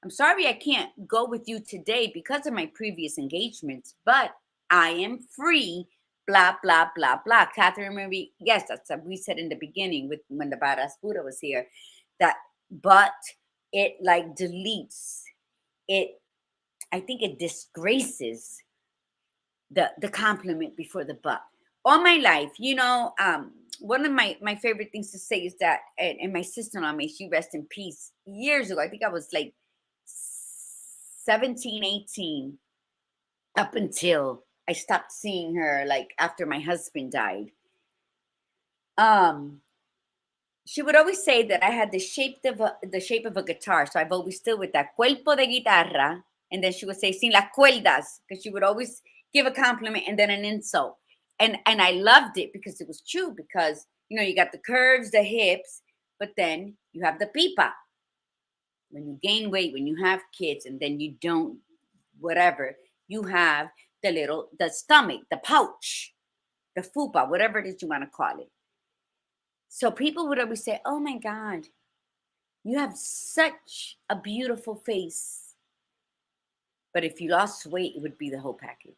I'm sorry I can't go with you today because of my previous engagements, but I am free blah, blah, blah, blah. Catherine Marie, yes, that's what we said in the beginning with when the badass Buddha was here. That, but it like deletes it. I think it disgraces the compliment before the but. All my life, one of my favorite things to say is that, and my sister-in-law, may she rest in peace, years ago, I think I was like 17, 18, up until I stopped seeing her, like after my husband died. Um, she would always say that I had the shape of a guitar. So I've always stood with that cuerpo de guitarra. And then she would say, sin las cuerdas, because she would always give a compliment and then an insult. And I loved it because it was true, because, you got the curves, the hips, but then you have the pipa. When you gain weight, when you have kids, and then you don't, whatever, you have the stomach, the pouch, the fupa, whatever it is you want to call it. So people would always say, oh my God, you have such a beautiful face. But if you lost weight, it would be the whole package.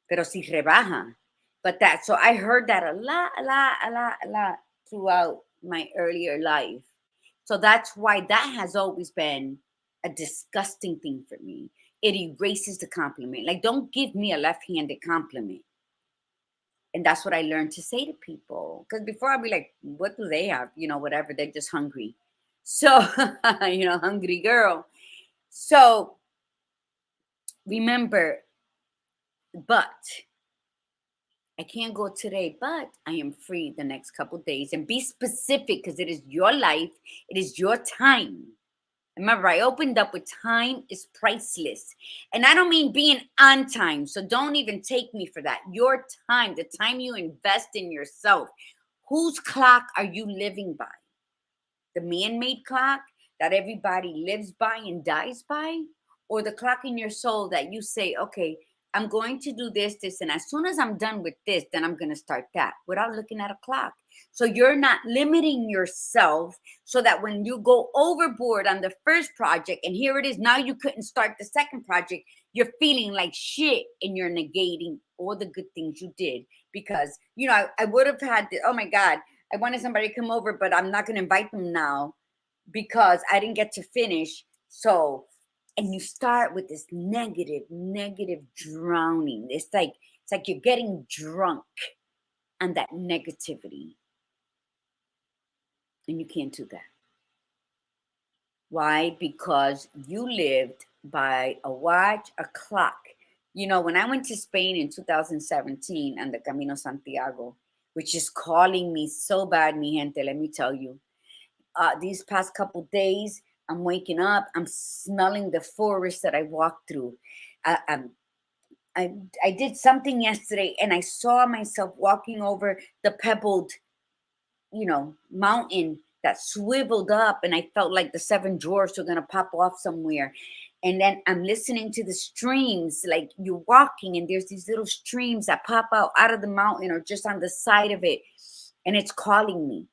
Pero si rebaja. So I heard that a lot throughout my earlier life. So that's why that has always been a disgusting thing for me. It erases the compliment. Like, don't give me a left-handed compliment. And that's what I learned to say to people. Because before I'd be like, what do they have? Whatever, they're just hungry. So, hungry girl. So remember, but I can't go today, but I am free the next couple days. And be specific, because it is your life. It is your time. Remember, I opened up with time is priceless. And I don't mean being on time. So don't even take me for that. Your time, the time you invest in yourself. Whose clock are you living by? The man-made clock that everybody lives by and dies by? Or the clock in your soul that you say, okay, I'm going to do this, and as soon as I'm done with this, then I'm going to start that, without looking at a clock. So you're not limiting yourself, so that when you go overboard on the first project, and here it is, now you couldn't start the second project, you're feeling like shit, and you're negating all the good things you did. Because, I would have had, oh my God, I wanted somebody to come over, but I'm not going to invite them now because I didn't get to finish. So, and you start with this negative drowning. It's like you're getting drunk on that negativity. And you can't do that. Why? Because you lived by a watch, a clock. When I went to Spain in 2017 on the Camino Santiago, which is calling me so bad, mi gente, let me tell you. These past couple days, I'm waking up, I'm smelling the forest that I walked through. I did something yesterday, and I saw myself walking over the pebbled, mountain that swiveled up, and I felt like the seven dwarfs were gonna pop off somewhere. And then I'm listening to the streams, like you're walking, and there's these little streams that pop out of the mountain or just on the side of it, and it's calling me.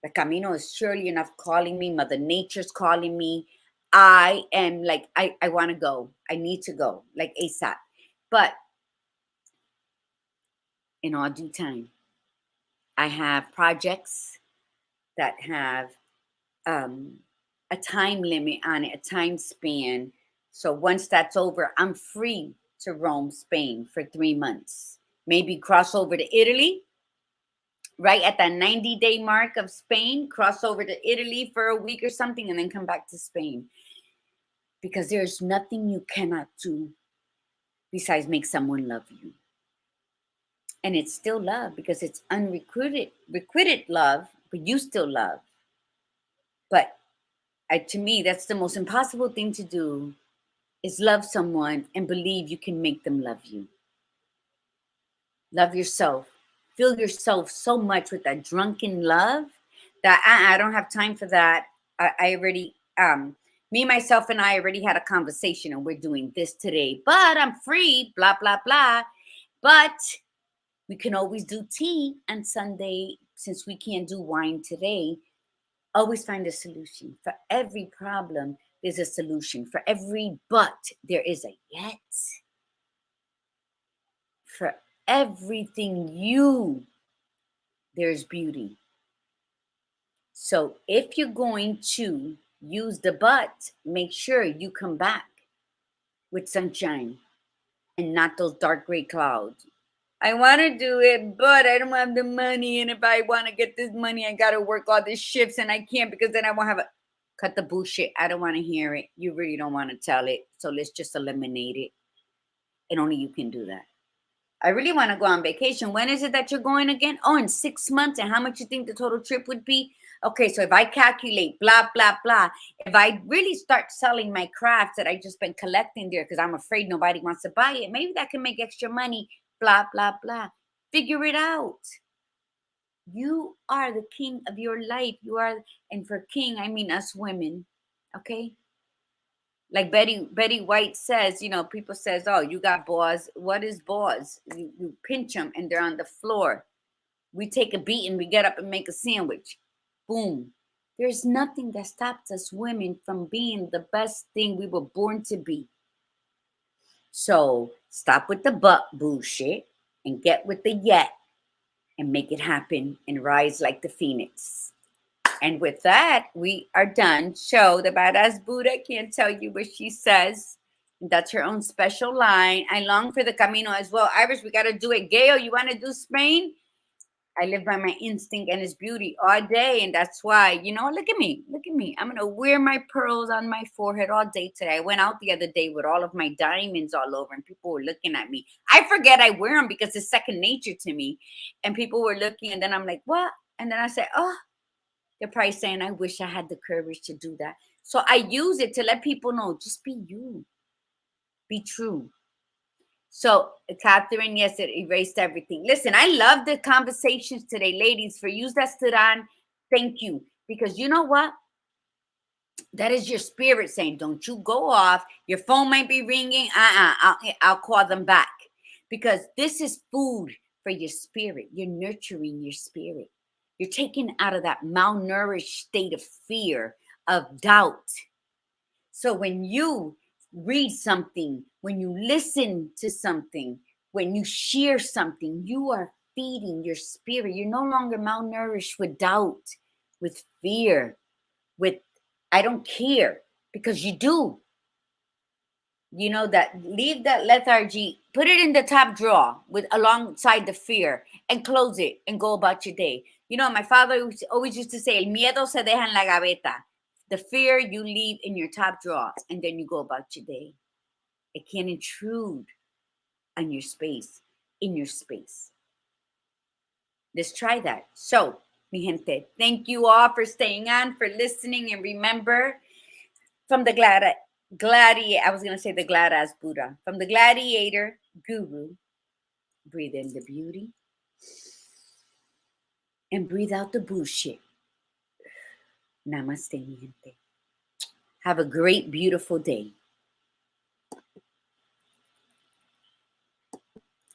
The Camino is surely enough calling me. Mother Nature's calling me. I am like, I want to go. I need to go, like ASAP. But in all due time, I have projects that have a time limit on it, a time span. So once that's over, I'm free to roam Spain for 3 months. Maybe cross over to Italy, right at that 90-day mark of Spain, cross over to Italy for a week or something, and then come back to Spain. Because there's nothing you cannot do besides make someone love you. And it's still love, because it's requited love, but you still love. But to me, that's the most impossible thing to do, is love someone and believe you can make them love you. Love yourself. Fill yourself so much with that drunken love that I don't have time for that. I already, me, myself, and I already had a conversation, and we're doing this today. But I'm free, blah, blah, blah. But we can always do tea on Sunday, since we can't do wine today. Always find a solution. For every problem, there's a solution. For every but, there is a yet. For everything there's beauty. So if you're going to use the butt, make sure you come back with sunshine and not those dark gray clouds. I want to do it, but I don't have the money. And if I want to get this money, I got to work all these shifts and I can't because then I won't have a. Cut the bullshit. I don't want to hear it. You really don't want to tell it. So let's just eliminate it. And only you can do that. I really want to go on vacation. When is it that you're going again? Oh, in 6 months. And how much you think the total trip would be? Okay, so if I calculate blah, blah, blah, if I really start selling my crafts that I just been collecting there because I'm afraid nobody wants to buy it, maybe that can make extra money, blah, blah, blah. Figure it out. You are the king of your life. You are, and for king, I mean us women, okay? Like Betty White says, people says, oh, you got balls. What is balls? You pinch them and they're on the floor. We take a beat and we get up and make a sandwich. Boom. There's nothing that stops us women from being the best thing we were born to be. So stop with the butt bullshit and get with the yet and make it happen and rise like the phoenix. And with that, we are done. So the badass Buddha can't tell you what she says. That's her own special line. I long for the camino as well. Iris, we got to do it. Gail, you want to do Spain? I live by my instinct and its beauty all day. And that's why, look at me. Look at me. I'm going to wear my pearls on my forehead all day today. I went out the other day with all of my diamonds all over and people were looking at me. I forget I wear them because it's second nature to me. And people were looking and then I'm like, what? And then I say, oh, they're probably saying, I wish I had the courage to do that. So I use it to let people know, just be you. Be true. So, Catherine, yes, it erased everything. Listen, I love the conversations today, ladies. For you that stood on, thank you. Because you know what? That is your spirit saying, don't you go off. Your phone might be ringing. I'll call them back. Because this is food for your spirit. You're nurturing your spirit. You're taken out of that malnourished state of fear, of doubt. So when you read something, when you listen to something, when you share something, you are feeding your spirit. You're no longer malnourished with doubt, with fear, with I don't care, because you do. That leave that lethargy, put it in the top drawer with alongside the fear and close it and go about your day. My father always used to say, el miedo se deja en la gaveta. The fear you leave in your top drawer and then you go about your day. It can't intrude on your space, in your space. Let's try that. So, mi gente, thank you all for staying on, for listening, and remember, from the gladiator, I was going to say the glad-ass Buddha. From the gladiator guru, breathe in the beauty and breathe out the bullshit. Namaste, mi gente. Have a great, beautiful day.